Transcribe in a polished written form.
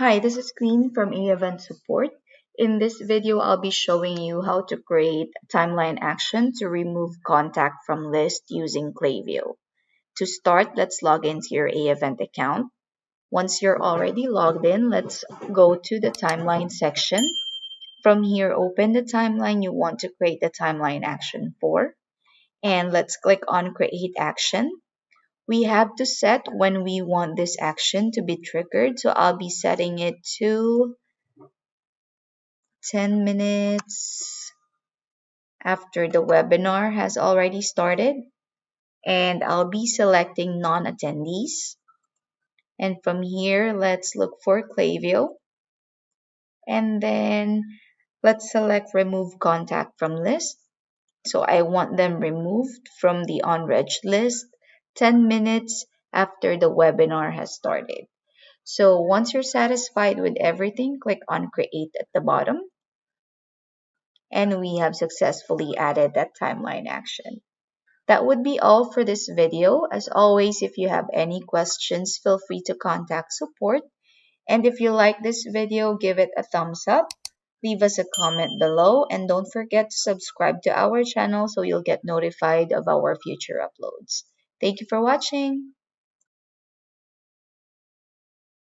Hi, this is Queen from AEvent Support. In this video, I'll be showing you how to create a timeline action to remove contact from list using Klaviyo. To start, let's log into your AEvent account. Once you're already logged in, let's go to the timeline section. From here, open the timeline you want to create the timeline action for. And let's click on Create Action. We have to set when we want this action to be triggered. So I'll be setting it to 10 minutes after the webinar has already started. And I'll be selecting non-attendees. And from here, let's look for Klaviyo. And then let's select remove contact from list. So I want them removed from the on-reg list 10 minutes after the webinar has started. So once you're satisfied with everything, click on create at the bottom. And we have successfully added that timeline action. That would be all for this video. As always, if you have any questions, feel free to contact support. And if you like this video, give it a thumbs up, leave us a comment below, and don't forget to subscribe to our channel so you'll get notified of our future uploads. Thank you for watching.